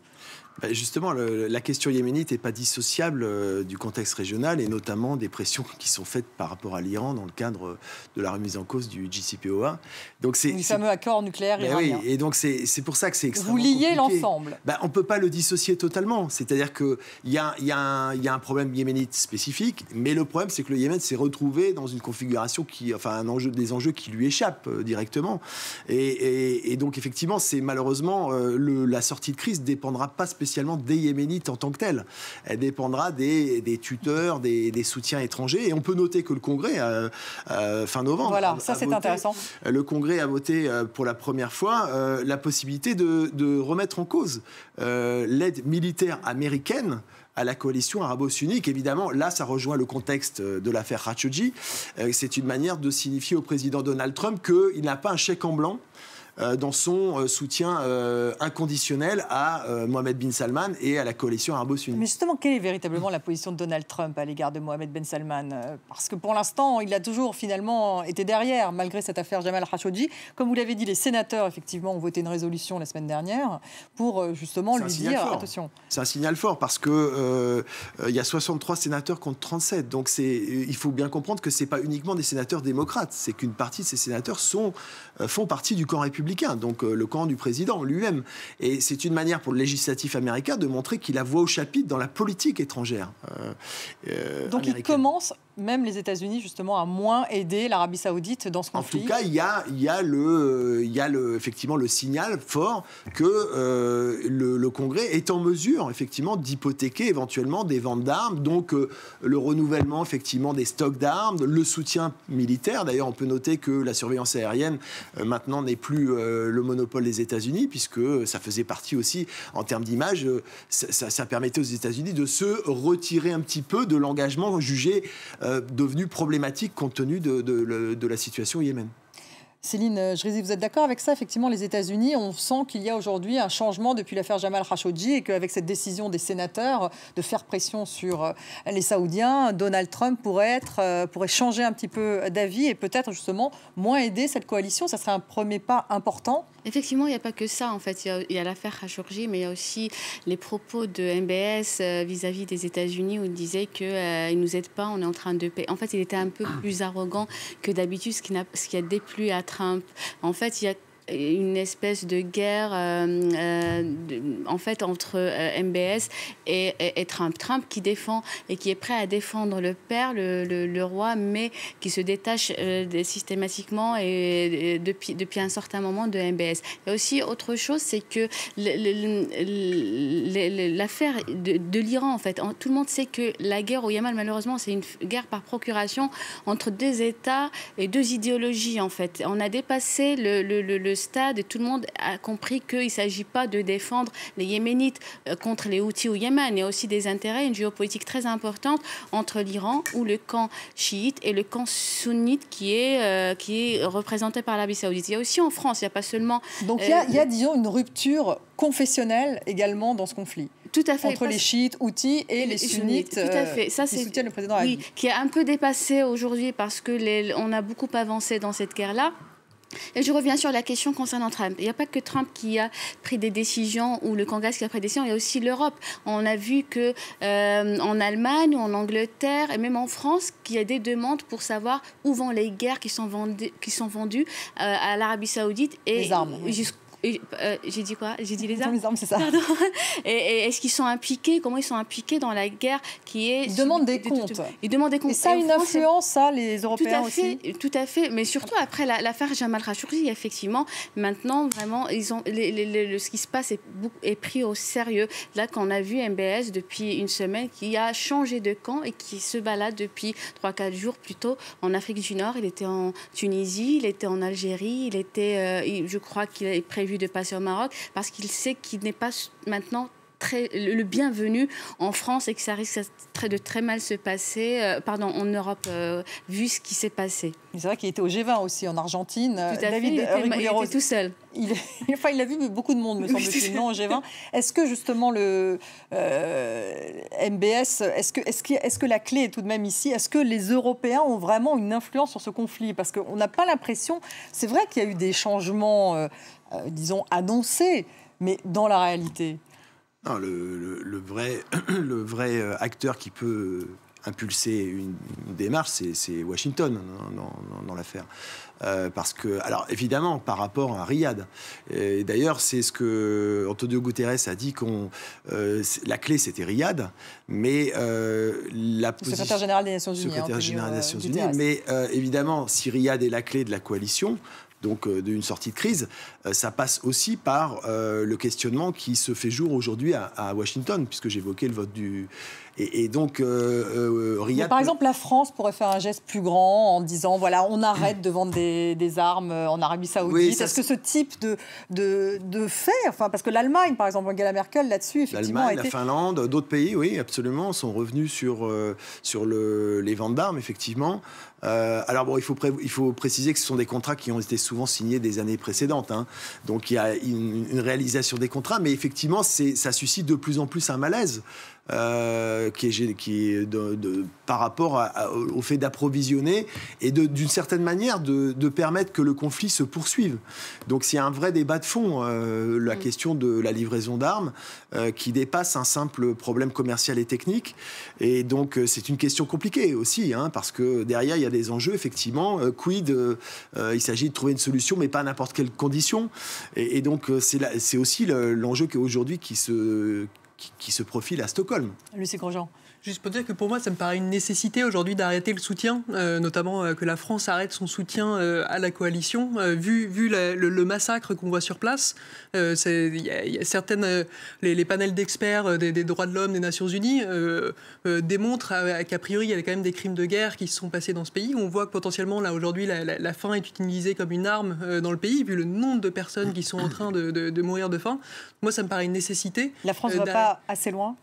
Justement, la question yéménite n'est pas dissociable du contexte régional et notamment des pressions qui sont faites par rapport à l'Iran dans le cadre de la remise en cause du JCPOA. Donc le fameux accord nucléaire iranien. Oui, et donc c'est pour ça que c'est extrêmement compliqué. Vous liez l'ensemble. On ne peut pas le dissocier totalement. C'est-à-dire qu'il y a un problème yéménite spécifique, mais le problème, c'est que le Yémen s'est retrouvé dans une configuration des enjeux qui lui échappent directement. Et donc, effectivement, c'est malheureusement, la sortie de crise ne dépendra pas spécialement des Yéménites en tant que tels. Elle dépendra des tuteurs, des soutiens étrangers. Et on peut noter que le Congrès, fin novembre... Voilà, ça c'est intéressant. Le Congrès a voté pour la première fois la possibilité de remettre en cause l'aide militaire américaine à la coalition arabo-sunnite. Évidemment, là, ça rejoint le contexte de l'affaire Khashoggi. C'est une manière de signifier au président Donald Trump qu'il n'a pas un chèque en blanc dans son soutien inconditionnel à Mohammed bin Salman et à la coalition arabo-sunnite. Mais justement, quelle est véritablement la position de Donald Trump à l'égard de Mohammed bin Salman? Parce que pour l'instant, il a toujours finalement été derrière, malgré cette affaire Jamal Khashoggi. Comme vous l'avez dit, les sénateurs, effectivement, ont voté une résolution la semaine dernière pour justement lui dire attention. C'est un signal fort parce que il y a 63 sénateurs contre 37. Donc il faut bien comprendre que c'est pas uniquement des sénateurs démocrates, c'est qu'une partie de ces sénateurs font partie du camp républicain, donc le camp du président lui-même. Et c'est une manière pour le législatif américain de montrer qu'il a voix au chapitre dans la politique étrangère. Donc il commence, même les États-Unis, justement, à moins aider l'Arabie Saoudite dans ce conflit. En tout cas, il y a effectivement le signal fort que le Congrès est en mesure, effectivement, d'hypothéquer éventuellement des ventes d'armes, donc le renouvellement, effectivement, des stocks d'armes, le soutien militaire. D'ailleurs, on peut noter que la surveillance aérienne, maintenant, n'est plus le monopole des États-Unis, puisque ça faisait partie aussi, en termes d'image, ça permettait aux États-Unis de se retirer un petit peu de l'engagement jugé devenu problématique compte tenu de la situation au Yémen. Céline Jrizi, vous êtes d'accord avec ça? Effectivement, les États-Unis, on sent qu'il y a aujourd'hui un changement depuis l'affaire Jamal Khashoggi et qu'avec cette décision des sénateurs de faire pression sur les Saoudiens, Donald Trump pourrait changer un petit peu d'avis et peut-être justement moins aider cette coalition. Ça serait un premier pas important. Effectivement, il n'y a pas que ça. En fait, il y a l'affaire Khashoggi, mais il y a aussi les propos de MBS vis-à-vis des États-Unis où il disait qu'ils ne nous aident pas, on est en train de payer. En fait, il était un peu plus arrogant que d'habitude, ce qui a déplu à Trump. En fait, il y a une espèce de guerre en fait entre MBS et Trump. Trump qui défend et qui est prêt à défendre le père, le roi, mais qui se détache systématiquement et depuis un certain moment de MBS. Il y a aussi autre chose, c'est que l'affaire de l'Iran, en fait, tout le monde sait que la guerre au Yémen, malheureusement, c'est une guerre par procuration entre deux États et deux idéologies, en fait. On a dépassé le stade et tout le monde a compris qu'il ne s'agit pas de défendre les Yéménites contre les Houthis au Yémen. Il y a aussi des intérêts, une géopolitique très importante entre l'Iran ou le camp chiite et le camp sunnite qui est représenté par l'Arabie Saoudite. Il y a aussi en France, il n'y a pas seulement... Donc il y a, disons, une rupture confessionnelle également dans ce conflit. Tout à fait. Entre les chiites, houthis et les sunnites, tout à fait. Ça, qui soutiennent le président Hadi. Oui, qui est un peu dépassé aujourd'hui parce qu'on a beaucoup avancé dans cette guerre-là. Et je reviens sur la question concernant Trump. Il n'y a pas que Trump qui a pris des décisions ou le Congrès qui a pris des décisions, il y a aussi l'Europe. On a vu qu'en Allemagne ou en Angleterre et même en France, qu'il y a des demandes pour savoir où vont les guerres qui sont vendues à l'Arabie Saoudite. Et les armes. Oui. J'ai dit quoi? J'ai dit les armes. Les armes, c'est ça. Pardon. Et est-ce qu'ils sont impliqués? Comment ils sont impliqués dans la guerre qui est... Ils demandent des comptes. Ils demandent des comptes. Et ça a une influence, ça, les Européens aussi. Tout à fait. Mais surtout après l'affaire Jamal Khashoggi, effectivement, maintenant, vraiment, ce qui se passe est pris au sérieux. Là, qu'on a vu MBS depuis une semaine qui a changé de camp et qui se balade depuis 3-4 jours plutôt en Afrique du Nord. Il était en Tunisie, il était en Algérie, je crois qu'il est prévu de passer au Maroc parce qu'il sait qu'il n'est pas maintenant le bienvenu en France et que ça risque de très mal se passer en Europe, vu ce qui s'est passé. C'est vrai qu'il était au G20 aussi, en Argentine. Tout à fait, il était tout seul. Il l'a vu beaucoup de monde, me semble-t-il, non, au G20. Est-ce que justement le MBS, est-ce que la clé est tout de même ici? Est-ce que les Européens ont vraiment une influence sur ce conflit? Parce qu'on n'a pas l'impression... C'est vrai qu'il y a eu des changements, disons, annoncés, mais dans la réalité... Non, le vrai acteur qui peut impulser une démarche, c'est Washington dans l'affaire. Parce que, alors évidemment, par rapport à Riyad. Et d'ailleurs, c'est ce que Antonio Guterres a dit, la clé c'était Riyad, mais le secrétaire général des Nations Unies. Mais évidemment, si Riyad est la clé de la coalition, donc d'une sortie de crise, ça passe aussi par le questionnement qui se fait jour aujourd'hui à Washington, puisque j'évoquais le vote du Et donc, Riyad... Par exemple, la France pourrait faire un geste plus grand en disant, voilà, on arrête de vendre des armes en Arabie Saoudite. Oui, est-ce que ce type de fait, enfin, parce que l'Allemagne, par exemple, Angela Merkel, là-dessus, effectivement, l'Allemagne, la Finlande, d'autres pays, oui, absolument, sont revenus sur les ventes d'armes, effectivement. Alors bon, il faut préciser que ce sont des contrats qui ont été souvent signés des années précédentes. Hein. Donc il y a une réalisation des contrats, mais effectivement, ça suscite de plus en plus un malaise par rapport au fait d'approvisionner et d'une certaine manière de permettre que le conflit se poursuive. Donc c'est un vrai débat de fond, la question de la livraison d'armes, qui dépasse un simple problème commercial et technique. Et donc c'est une question compliquée aussi, hein, parce que derrière, il y a des enjeux, effectivement. Quid, il s'agit de trouver une solution, mais pas à n'importe quelle condition. Et donc c'est aussi l'enjeu qu'aujourd'hui qui se profile à Stockholm. Lucie Grosjean. Juste pour dire que pour moi, ça me paraît une nécessité aujourd'hui d'arrêter le soutien, notamment que la France arrête son soutien à la coalition. Vu le massacre qu'on voit sur place, il y a certaines... Les panels d'experts des droits de l'homme des Nations Unies démontrent qu'a priori, il y a quand même des crimes de guerre qui se sont passés dans ce pays. On voit que potentiellement, là, aujourd'hui, la faim est utilisée comme une arme dans le pays, vu le nombre de personnes qui sont en train de mourir de faim. Moi, ça me paraît une nécessité. La France ne va pas assez loin ?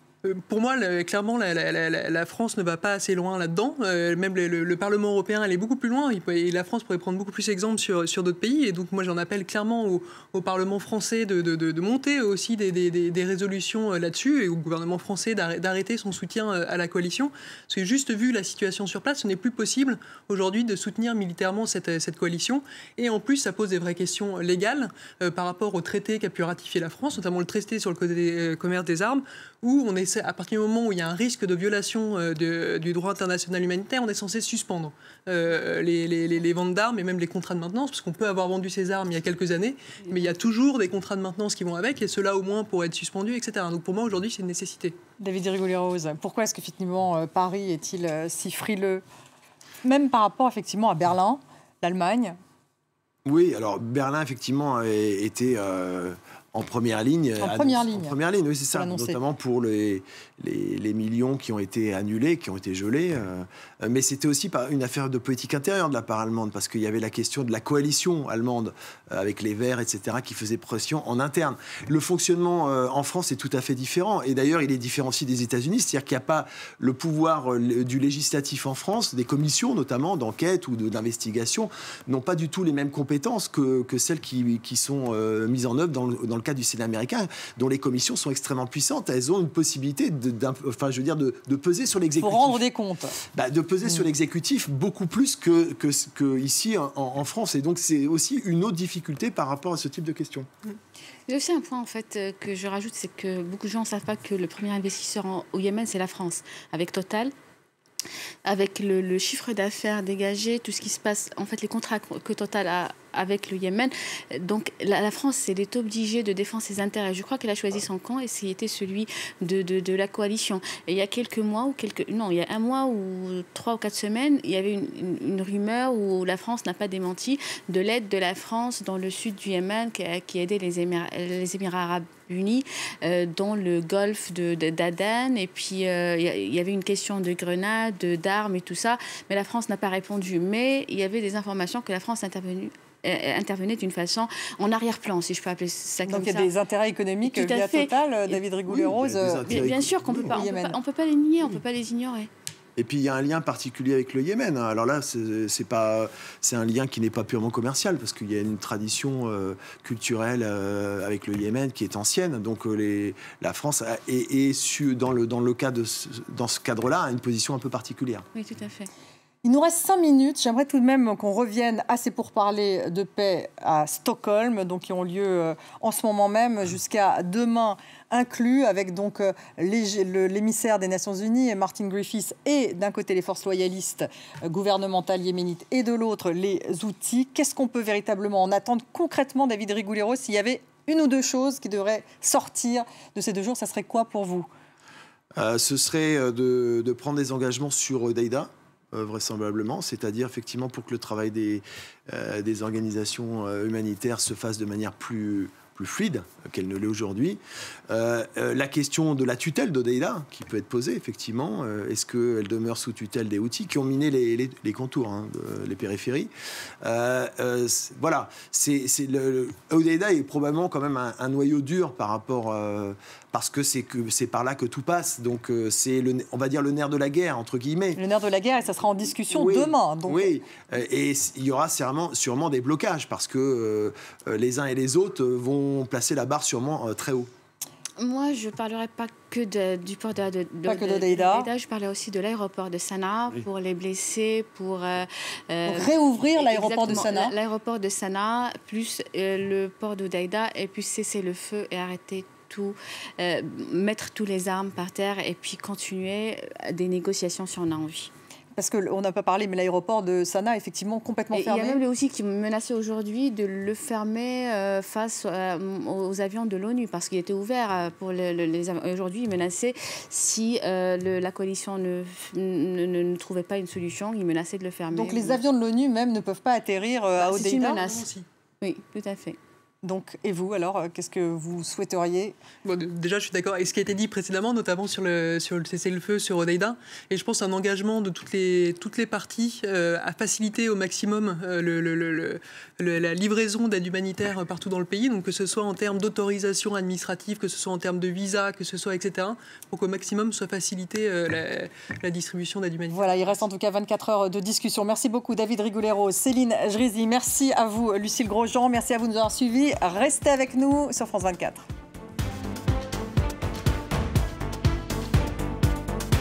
Pour moi, clairement, la France ne va pas assez loin là-dedans. Même le Parlement européen allait beaucoup plus loin. Et la France pourrait prendre beaucoup plus d'exemples sur d'autres pays. Et donc, moi, j'en appelle clairement au Parlement français de monter aussi des résolutions là-dessus et au gouvernement français d'arrêter son soutien à la coalition. Parce que juste vu la situation sur place, ce n'est plus possible aujourd'hui de soutenir militairement cette coalition. Et en plus, ça pose des vraies questions légales par rapport au traité qu'a pu ratifier la France, notamment le traité sur le côté commerce des armes, où on essaie, à partir du moment où il y a un risque de violation du droit international humanitaire, on est censé suspendre les ventes d'armes et même les contrats de maintenance, parce qu'on peut avoir vendu ces armes il y a quelques années, mais il y a toujours des contrats de maintenance qui vont avec, et ceux-là au moins pourraient être suspendus, etc. Donc pour moi, aujourd'hui, c'est une nécessité. David Rigoulet-Rose, pourquoi est-ce qu'effectivement Paris est-il si frileux, même par rapport effectivement à Berlin, l'Allemagne ? Oui, alors Berlin, effectivement, était... en première ligne. En première ligne, oui, c'est ça. Notamment pour les millions qui ont été annulés, qui ont été gelés. Mais c'était aussi une affaire de politique intérieure de la part allemande, parce qu'il y avait la question de la coalition allemande avec les Verts, etc., qui faisait pression en interne. Le fonctionnement en France est tout à fait différent. Et d'ailleurs, il est différencié des États-Unis. C'est-à-dire qu'il n'y a pas le pouvoir du législatif en France, des commissions notamment d'enquête ou d'investigation, n'ont pas du tout les mêmes compétences que celles qui sont mises en œuvre dans le cas du Sénat américain, dont les commissions sont extrêmement puissantes. Elles ont une possibilité de peser sur l'exécutif. Pour rendre des comptes. De peser sur l'exécutif beaucoup plus que ici en France. Et donc, c'est aussi une autre difficulté par rapport à ce type de questions. Il y a aussi un point, en fait, que je rajoute, c'est que beaucoup de gens ne savent pas que le premier investisseur au Yémen, c'est la France, avec Total. Avec le chiffre d'affaires dégagé, tout ce qui se passe, en fait, les contrats que Total a avec le Yémen. Donc, la France, elle est obligée de défendre ses intérêts. Je crois qu'elle a choisi son camp et c'était celui de la coalition. Et il y a quelques mois, il y a un mois ou 3 ou 4 semaines, il y avait une rumeur où la France n'a pas démenti de l'aide de la France dans le sud du Yémen qui aidait les Émirats arabes unis dans le golfe d'Aden. Et puis, il y avait une question de grenades, d'armes et tout ça. Mais la France n'a pas répondu. Mais il y avait des informations que la France intervenait d'une façon en arrière-plan, si je peux appeler ça comme ça. Donc il y a des intérêts économiques via Total, David Rigoulet-Rose. Bien sûr qu'on on peut pas les nier, on peut pas les ignorer. Et puis il y a un lien particulier avec le Yémen. Alors là, c'est un lien qui n'est pas purement commercial, parce qu'il y a une tradition culturelle avec le Yémen qui est ancienne. Donc la France dans ce cadre-là, a une position un peu particulière. Oui, tout à fait. Il nous reste 5 minutes. J'aimerais tout de même qu'on revienne à ces pourparlers de paix à Stockholm, donc qui ont lieu en ce moment même jusqu'à demain inclus, avec donc l'émissaire des Nations Unies, Martin Griffiths, et d'un côté les forces loyalistes gouvernementales yéménites et de l'autre les Houthis. Qu'est-ce qu'on peut véritablement en attendre concrètement, David Rigoulet-Rose? S'il y avait une ou deux choses qui devraient sortir de ces 2 jours, ça serait quoi pour vous? Ce serait de prendre des engagements sur Hodeïda, vraisemblablement, c'est-à-dire effectivement pour que le travail des des organisations humanitaires se fasse de manière plus fluide qu'elle ne l'est aujourd'hui. La question de la tutelle d'Hodeïda, qui peut être posée, effectivement. Est-ce qu'elle demeure sous tutelle des Houthis qui ont miné les contours, les périphéries? Voilà. Hodeïda est probablement quand même un noyau dur par rapport... parce que c'est par là que tout passe. Donc, c'est, on va dire, le nerf de la guerre, entre guillemets. Le nerf de la guerre, et ça sera en discussion demain. Donc... Oui, et il y aura sûrement des blocages, parce que les uns et les autres vont placer la barre sûrement très haut. Moi, je ne parlerai pas que du port d'Hodeïda. Je parlais aussi de l'aéroport de Sanaa pour les blessés, pour réouvrir l'aéroport de Sanaa. L'aéroport de Sanaa, plus le port d'Hodeïda, et puis cesser le feu et arrêter tout, mettre tous les armes par terre et puis continuer des négociations si on a envie. Parce qu'on n'a pas parlé, mais l'aéroport de Sanaa est effectivement complètement fermé. Il y a même lui aussi qui menaçait aujourd'hui de le fermer face aux avions de l'ONU, parce qu'il était ouvert pour les avions. Aujourd'hui, il menaçait, si la coalition ne trouvait pas une solution, il menaçait de le fermer. Donc les avions de l'ONU même ne peuvent pas atterrir à Hodeïda? C'est une menace. Oui, tout à fait. Donc, et vous, alors, qu'est-ce que vous souhaiteriez? Déjà, je suis d'accord avec ce qui a été dit précédemment, notamment sur le cessez-le-feu sur Hodeïda. Et je pense à un engagement de toutes les parties à faciliter au maximum la livraison d'aide humanitaire partout dans le pays, donc que ce soit en termes d'autorisation administrative, que ce soit en termes de visa, que ce soit, etc., pour qu'au maximum soit facilité la distribution d'aide humanitaire. Voilà, il reste en tout cas 24 heures de discussion. Merci beaucoup, David Riguleiro, Céline Jrizi. Merci à vous, Lucile Grosjean. Merci à vous de nous avoir suivis. Restez avec nous sur France 24.